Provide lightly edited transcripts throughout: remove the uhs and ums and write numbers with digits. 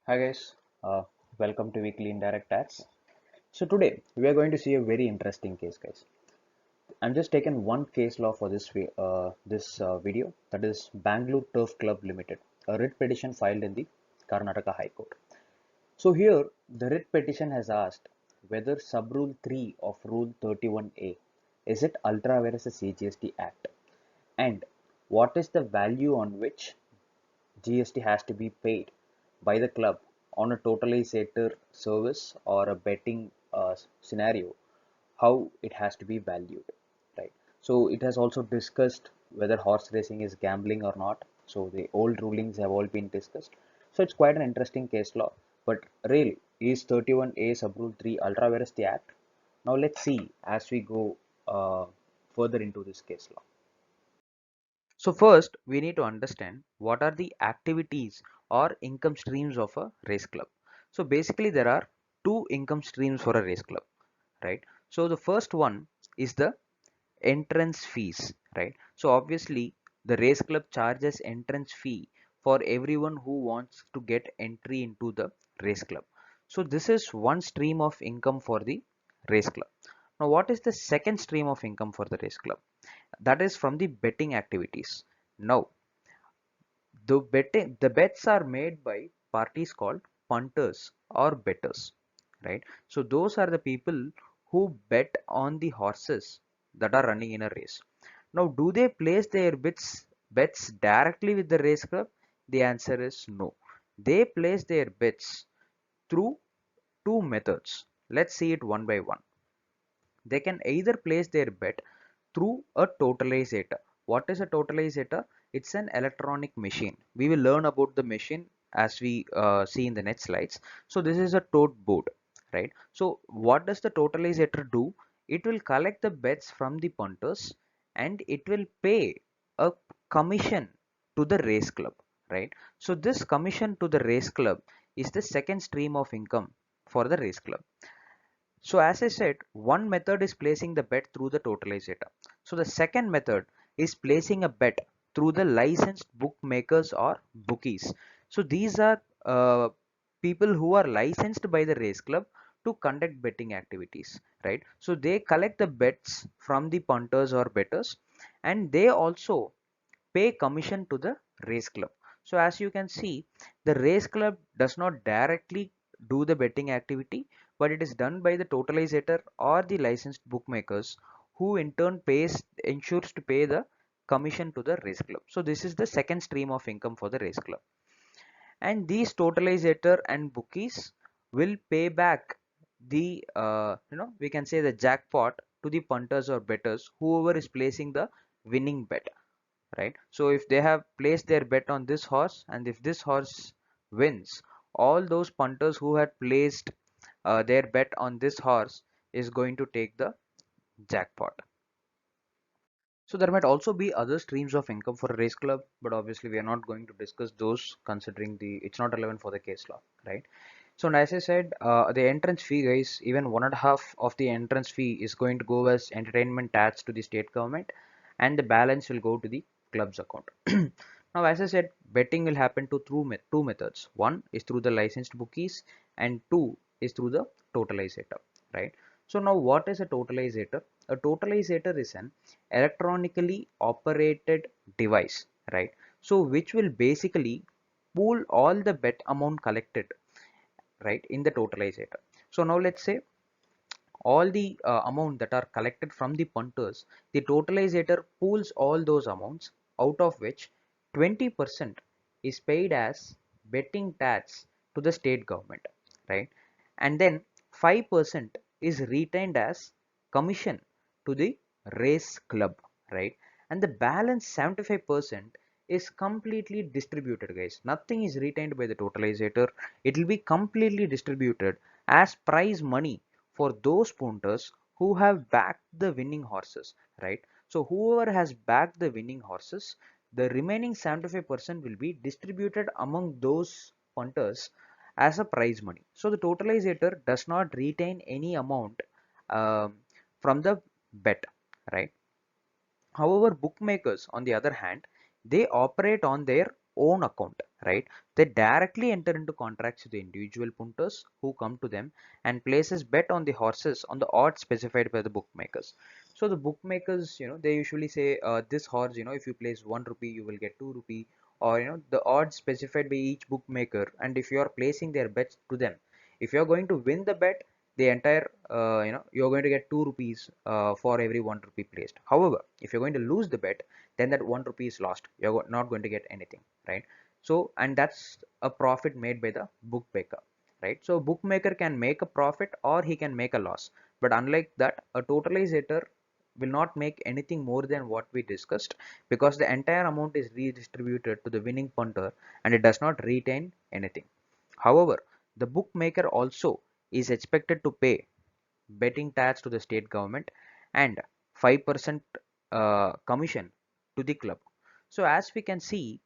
Hi guys, welcome to Weekly Indirect Tax. So today we are going to see a very interesting case, guys. I'm just taking one case law for this video, that is Bangalore Turf Club Limited, a writ petition filed in the Karnataka High Court. So here the writ petition has asked whether sub rule 3 of Rule 31A is it ultra vires the CGST Act, and what is the value on which GST has to be paid by the club on a totalizator service or a betting scenario, how it has to be valued, right? So it has also discussed whether horse racing is gambling or not. So the old rulings have all been discussed. So it's quite an interesting case law. But really, is 31A sub rule 3 ultra vires the act? Now let's see as we go further into this case law. So first, we need to understand what are the activities or income streams of a race club. So basically, there are two income streams for a race club, right? So the first one is the entrance fees, right? So obviously, the race club charges entrance fee for everyone who wants to get entry into the race club. So this is one stream of income for the race club. Now, what is the second stream of income for the race club? That is from the betting activities. Now, the bets are made by parties called punters or bettors, right? So those are the people who bet on the horses that are running in a race. Now, do they place their bets directly with the race club? The answer is no. They place their bets through two methods. Let's see it one by one. They can either place their bet through a totalizator. What is a totalizator? It's an electronic machine. We will learn about the machine as we see in the next slides. So this is a tote board, right? So what does the totalizator do? It will collect the bets from the punters and it will pay a commission to the race club, right? So this commission to the race club is the second stream of income for the race club. So as I said, one method is placing the bet through the totalizator. So the second method is placing a bet through the licensed bookmakers or bookies. So these are people who are licensed by the race club to conduct betting activities, right? So they collect the bets from the punters or bettors, and they also pay commission to the race club. So as you can see, the race club does not directly do the betting activity, but it is done by the totalizator or the licensed bookmakers, who in turn ensures to pay the commission to the race club. So this is the second stream of income for the race club. And these totalizator and bookies will pay back the we can say the jackpot to the punters or bettors, whoever is placing the winning bet, right? So if they have placed their bet on this horse, and if this horse wins, all those punters who had placed their bet on this horse is going to take the jackpot. So there might also be other streams of income for a race club, but obviously we are not going to discuss those, considering it's not relevant for the case law, right? So as I said, the entrance fee, guys, even 1.5 of the entrance fee is going to go as entertainment tax to the state government, and the balance will go to the club's account. Now, as I said, betting will happen to through two methods. One is through the licensed bookies, and two is through the totalizator, right? So now, what is a totalizator? A totalizator is an electronically operated device, right? So which will basically pool all the bet amount collected, right, in the totalizator. So now let's say all the amount that are collected from the punters, the totalizator pools all those amounts, out of which 20% is paid as betting tax to the state government, right? And then 5% is retained as commission to the race club, right? And the balance 75% is completely distributed, guys. Nothing is retained by the totalizator. It will be completely distributed as prize money for those punters who have backed the winning horses, right? So whoever has backed the winning horses, the remaining 75% will be distributed among those punters as a prize money. So the totalizator does not retain any amount um, from the bet, right? However, bookmakers, on the other hand, they operate on their own account, right? They directly enter into contracts with the individual punters who come to them and places bet on the horses on the odds specified by the bookmakers. So the bookmakers, they usually say this horse, if you place 1 rupee, you will get 2 rupee, or the odds specified by each bookmaker. And if you are placing their bets to them, if you are going to win the bet, the entire you're going to get 2 rupees for every 1 rupee placed. However, if you're going to lose the bet, then that 1 rupee is lost. You're not going to get anything, right? So, and that's a profit made by the bookmaker, right? So bookmaker can make a profit or he can make a loss, but unlike that, a totalizer will not make anything more than what we discussed, because the entire amount is redistributed to the winning punter and it does not retain anything. However, the bookmaker also is expected to pay betting tax to the state government and 5% commission to the club. So as we can see,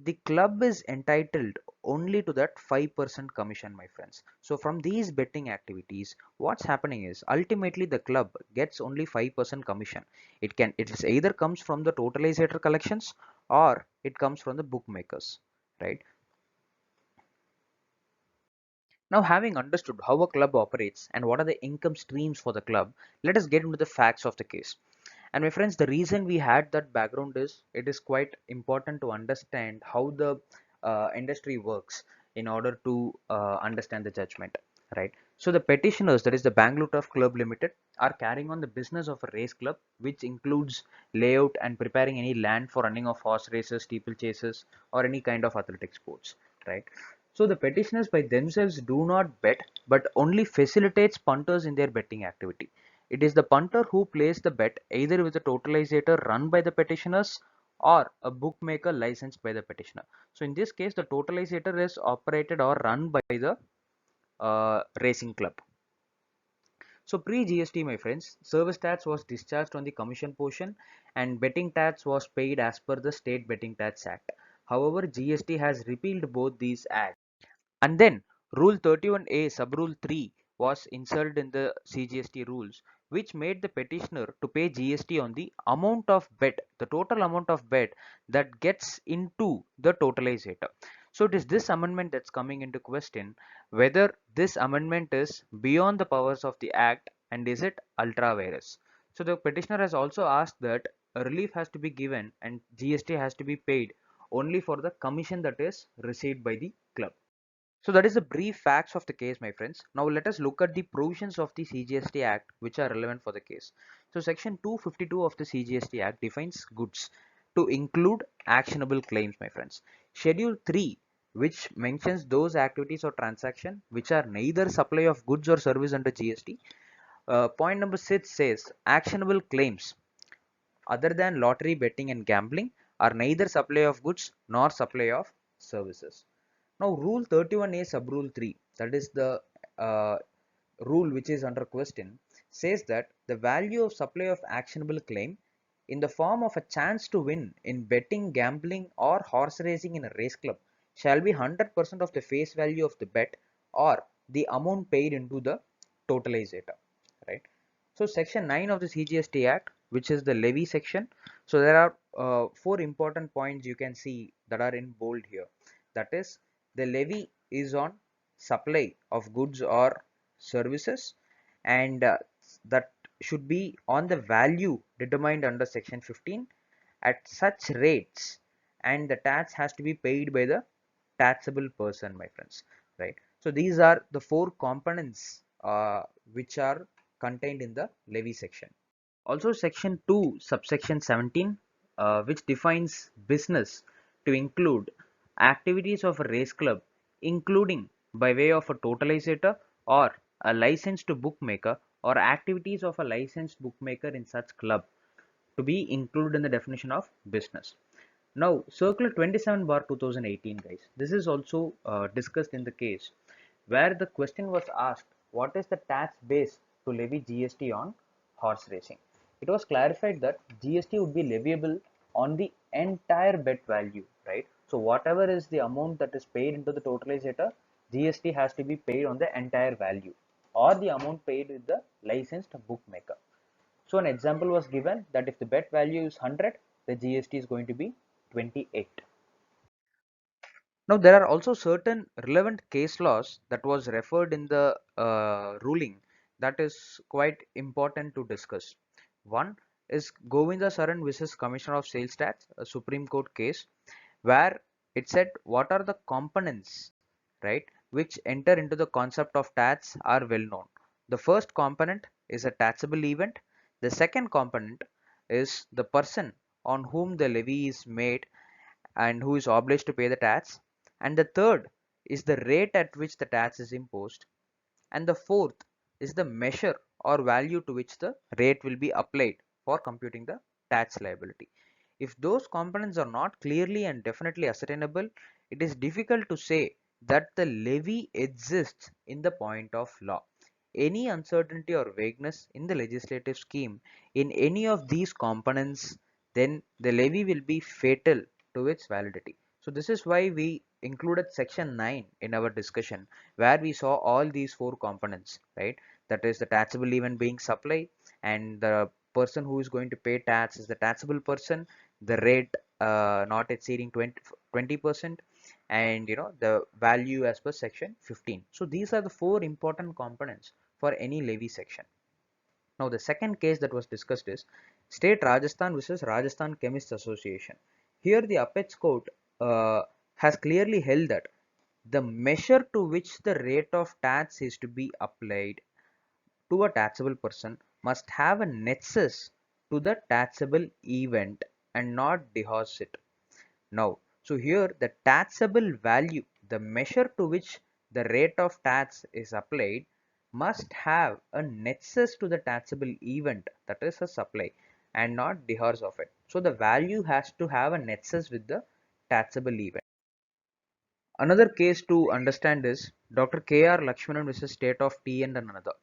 the club is entitled only to that 5% commission, my friends. So from these betting activities, what's happening is ultimately the club gets only 5% commission. It is either comes from the totalizer collections or it comes from the bookmakers, right? Now, having understood how a club operates and what are the income streams for the club, let us get into the facts of the case. And my friends, the reason we had that background is it is quite important to understand how the industry works in order to understand the judgment, right? So the petitioners, that is the Bangalore Turf Club Limited, are carrying on the business of a race club, which includes layout and preparing any land for running of horse races, steeplechases, or any kind of athletic sports, right? So the petitioners by themselves do not bet, but only facilitates punters in their betting activity. It is the punter who places the bet either with a totalizer run by the petitioners or a bookmaker licensed by the petitioner. So in this case, the totalizer is operated or run by the racing club. So pre-GST, my friends, service tax was discharged on the commission portion and betting tax was paid as per the State Betting Tax Act. However, GST has repealed both these acts. And then Rule 31A Sub Rule 3 was inserted in the CGST rules, which made the petitioner to pay GST on the amount of bet, the total amount of bet that gets into the totalizer. So it is this amendment that's coming into question, whether this amendment is beyond the powers of the Act and is it ultra vires. So the petitioner has also asked that a relief has to be given and GST has to be paid only for the commission that is received by the club. So that is the brief facts of the case, my friends. Now let us look at the provisions of the CGST Act which are relevant for the case. So section 252 of the CGST Act defines goods to include actionable claims, my friends. Schedule 3, which mentions those activities or transaction which are neither supply of goods or service under GST. Point number 6 says actionable claims other than lottery, betting and gambling are neither supply of goods nor supply of services. Now, Rule 31A Sub Rule 3, that is the uh, rule which is under question, says that the value of supply of actionable claim in the form of a chance to win in betting, gambling, or horse racing in a race club shall be 100% of the face value of the bet or the amount paid into the totalizer, right? So section 9 of the CGST Act, which is the levy section. So there are four important points you can see that are in bold here. That is, the levy is on supply of goods or services, and that should be on the value determined under section 15 at such rates, and the tax has to be paid by the taxable person, my friends, right? So these are the four components which are contained in the levy section. Also section 2 subsection 17, which defines business to include activities of a race club including by way of a totalizer or a licensed bookmaker or activities of a licensed bookmaker in such club to be included in the definition of business. Now, Circular 27 bar 2018, guys, this is also discussed in the case where the question was asked, what is the tax base to levy GST on horse racing? It was clarified that GST would be leviable on the entire bet value, right? So whatever is the amount that is paid into the totalizer, GST has to be paid on the entire value or the amount paid with the licensed bookmaker. So an example was given that if the bet value is 100, the GST is going to be 28. Now, there are also certain relevant case laws that was referred in the ruling that is quite important to discuss. One is Govinda Saran versus Commissioner of Sales Tax, a Supreme Court case, where it said what are the components, right, which enter into the concept of tax are well known. The first component is a taxable event. The second component is the person on whom the levy is made and who is obliged to pay the tax, and the third is the rate at which the tax is imposed, and the fourth is the measure or value to which the rate will be applied for computing the tax liability. If those components are not clearly and definitely ascertainable, it is difficult to say that the levy exists in the point of law. Any uncertainty or vagueness in the legislative scheme in any of these components, then the levy will be fatal to its validity. So this is why we included section 9 in our discussion, where we saw all these four components, right? That is the taxable event being supply, and the person who is going to pay tax is the taxable person, the rate not exceeding 20%, and the value as per section 15. So these are the four important components for any levy section. Now the second case that was discussed is State Rajasthan versus Rajasthan Chemists Association. Here the apex court has clearly held that the measure to which the rate of tax is to be applied to a taxable person must have a nexus to the taxable event and not divorce it. Now, so here the taxable value, the measure to which the rate of tax is applied, must have a nexus to the taxable event, that is a supply, and not divorce of it. So the value has to have a nexus with the taxable event. Another case to understand is Dr. K.R. Lakshmanan versus State of T and another.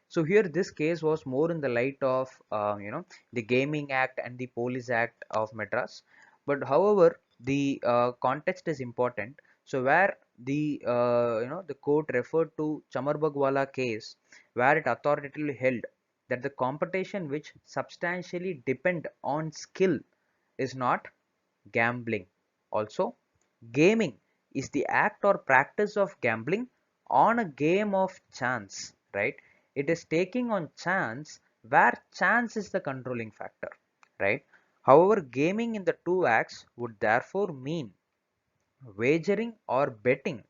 So here this case was more in the light of the Gaming Act and the Police Act of Madras. But however, the context is important. So where the court referred to Chamarbagwala case, where it authoritatively held that the competition which substantially depend on skill is not gambling. Also, gaming is the act or practice of gambling on a game of chance, right? It is taking on chance where chance is the controlling factor, right? However, gaming in the two acts would therefore mean wagering or betting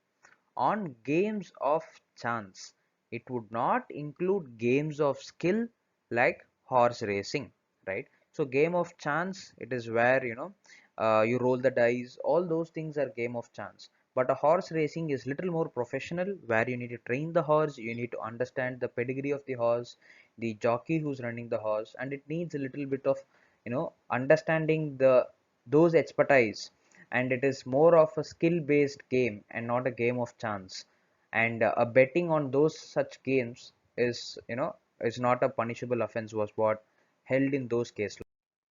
on games of chance. It would not include games of skill like horse racing, right? So game of chance, it is where you roll the dice. All those things are game of chance. But a horse racing is little more professional, where you need to train the horse, you need to understand the pedigree of the horse, the jockey who's running the horse, and it needs a little bit of understanding those expertise, and it is more of a skill based game and not a game of chance. And a betting on those such games is not a punishable offense, was what held in those cases.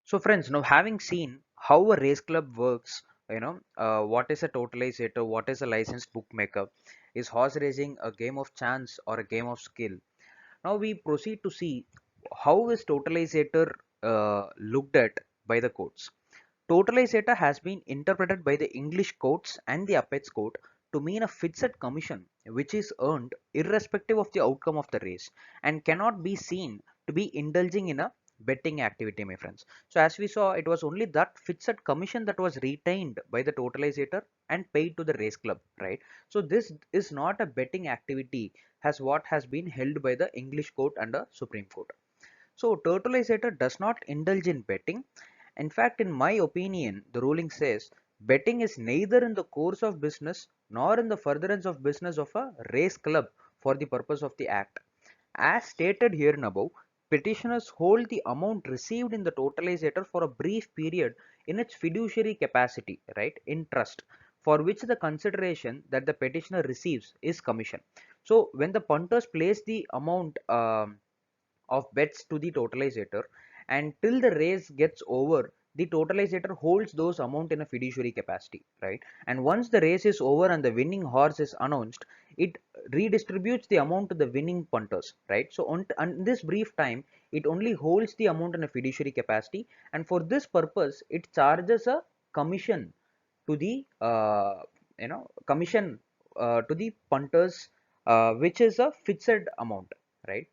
So friends, now having seen how a race club works, what is a totalizator, what is a licensed bookmaker, is horse racing a game of chance or a game of skill? Now we proceed to see how is totalizator looked at by the courts. Totalizator has been interpreted by the English courts and the Apex Court to mean a fixed commission which is earned irrespective of the outcome of the race and cannot be seen to be indulging in a betting activity, my friends. So as we saw, it was only that fixed commission that was retained by the totalizator and paid to the race club, right? So this is not a betting activity as what has been held by the English court and the Supreme Court. So totalizator does not indulge in betting. In fact, in my opinion, the ruling says betting is neither in the course of business nor in the furtherance of business of a race club for the purpose of the act. As stated here and above, petitioners hold the amount received in the totalizator for a brief period in its fiduciary capacity, right, in trust, for which the consideration that the petitioner receives is commission. So when the punters place the amount of bets to the totalizator, and till the race gets over, the totalizator holds those amount in a fiduciary capacity, right? And once the race is over and the winning horse is announced, it redistributes the amount to the winning punters, right? So on this brief time, it only holds the amount in a fiduciary capacity, and for this purpose it charges a commission to the commission to the punters, which is a fixed amount, right?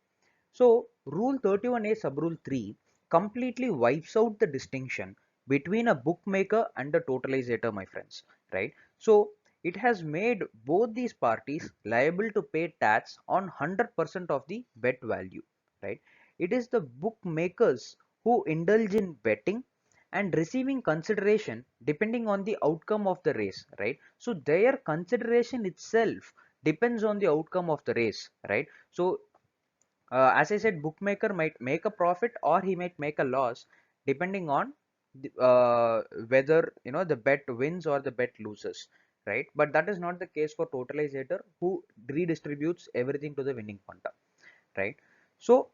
So Rule 31A sub rule 3 completely wipes out the distinction between a bookmaker and a totalizator, my friends, right? So it has made both these parties liable to pay tax on 100% of the bet value, right? It is the bookmakers who indulge in betting and receiving consideration depending on the outcome of the race, right? So their consideration itself depends on the outcome of the race, right? So as I said, bookmaker might make a profit or he might make a loss depending on whether the bet wins or the bet loses, right? But that is not the case for totalizator, who redistributes everything to the winning punter, right? So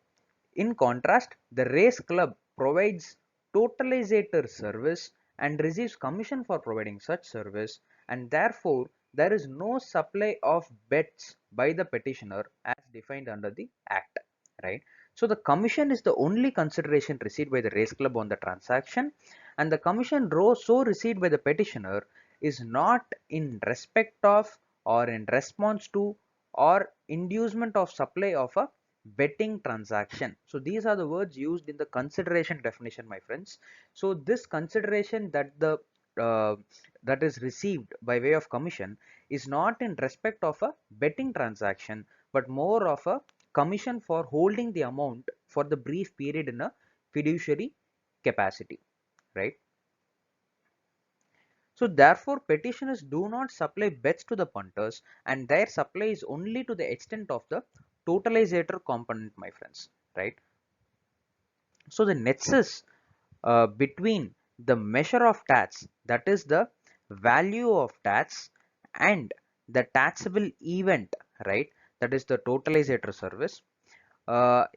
in contrast, the race club provides totalizator service and receives commission for providing such service, and therefore there is no supply of bets by the petitioner as defined under the Act, right? So the commission is the only consideration received by the race club on the transaction, and the commission so received by the petitioner is not in respect of or in response to or inducement of supply of a betting transaction. So these are the words used in the consideration definition, my friends. So this consideration uh, that is received by way of commission is not in respect of a betting transaction, but more of a commission for holding the amount for the brief period in a fiduciary capacity, right? So therefore petitioners do not supply bets to the punters, and their supply is only to the extent of the totalizator component, my friends, right? So the nexus between the measure of tax, that is the value of tax, and the taxable event, right, that is the totalizator service,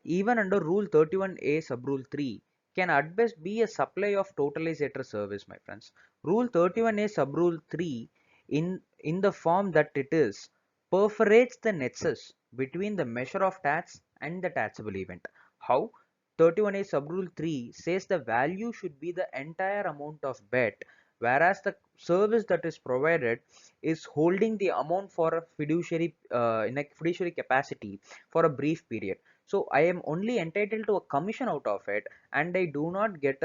even under Rule 31A sub Rule 3 can at best be a supply of totalizator service, my friends. Rule 31A sub Rule 3 in the form that it is perforates the nexus between the measure of tax and the taxable event. How? 31A sub Rule 3 says the value should be the entire amount of bet, whereas the service that is provided is holding the amount for a fiduciary in a fiduciary capacity for a brief period. So I am only entitled to a commission out of it, and I do not get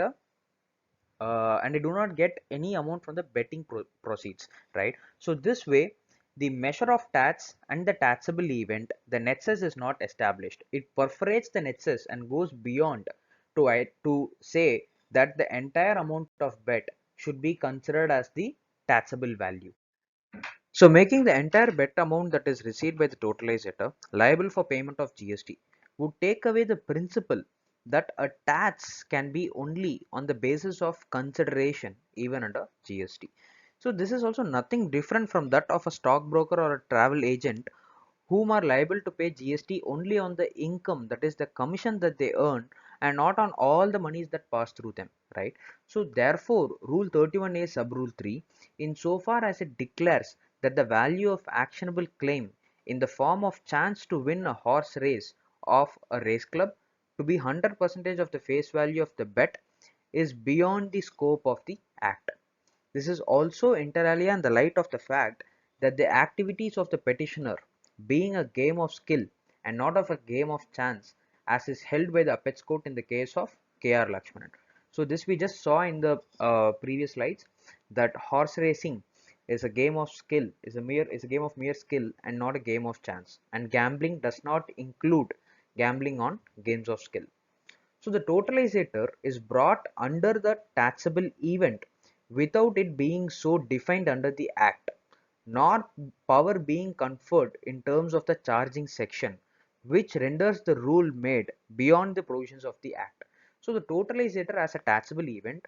any amount from the betting proceeds, right? So this way, the measure of tax and the taxable event, the nexus is not established. It perforates the nexus and goes beyond to say that the entire amount of bet should be considered as the taxable value. So making the entire bet amount that is received by the totalizator liable for payment of GST would take away the principle that a tax can be only on the basis of consideration even under GST. So this is also nothing different from that of a stockbroker or a travel agent, whom are liable to pay GST only on the income, that is the commission that they earn, and not on all the monies that pass through them, right? So therefore Rule 31A sub Rule 3, insofar as it declares that the value of actionable claim in the form of chance to win a horse race of a race club to be 100% of the face value of the bet, is beyond the scope of the Act. This is also inter alia in the light of the fact that the activities of the petitioner being a game of skill and not of a game of chance, as is held by the apex court in the case of K.R. Lakshmanan. So this we just saw in the previous slides, that horse racing is a game of skill, is a game of mere skill and not a game of chance, and gambling does not include gambling on games of skill. So the totalizator is brought under the taxable event without it being so defined under the Act, nor power being conferred in terms of the charging section, which renders the rule made beyond the provisions of the Act. So the totalizator as a taxable event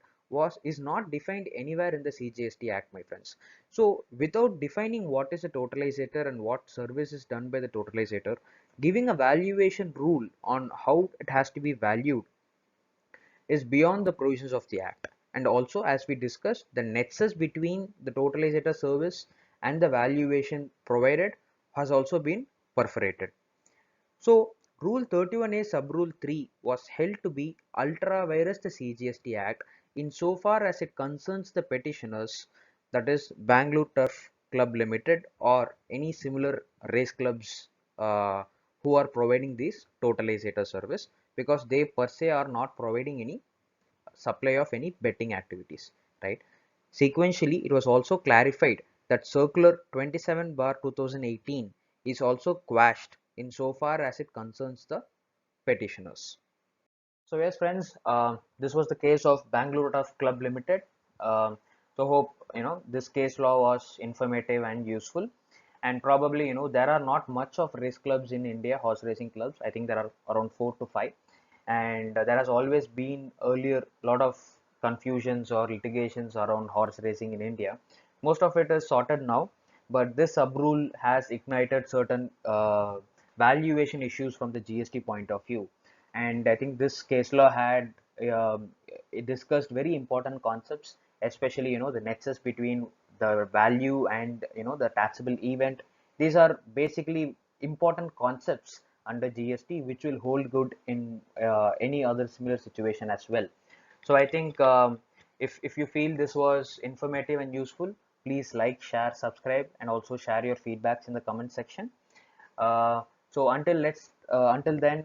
is not defined anywhere in the CGST Act, my friends. So without defining what is a totalizator and what service is done by the totalizator, giving a valuation rule on how it has to be valued is beyond the provisions of the Act. And also, as we discussed, the nexus between the totalizator service and the valuation provided has also been perforated. So Rule 31A sub Rule 3 was held to be ultra vires the CGST Act insofar as it concerns the petitioners, that is Bangalore Turf Club Limited or any similar race clubs who are providing this totalizator service, because they per se are not providing any supply of any betting activities, right? Sequentially, it was also clarified that Circular 27 bar 2018 is also quashed insofar as it concerns the petitioners. So yes, friends, this was the case of Bangalore Turf Club Limited. So hope this case law was informative and useful. And probably there are not much of race clubs in India, horse racing clubs. I think there are around 4 to 5, and there has always been earlier a lot of confusions or litigations around horse racing in India. Most of it is sorted now, but this sub rule has ignited certain valuation issues from the GST point of view. And I think this case law had it discussed very important concepts, especially the nexus between the value and the taxable event. These are basically important concepts under GST, which will hold good in any other similar situation as well. So I think if you feel this was informative and useful, please like, share, subscribe, and also share your feedbacks in the comment section. Uh, so until then,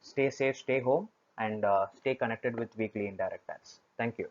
stay safe, stay home, and stay connected with Weekly Indirect Ads. Thank you.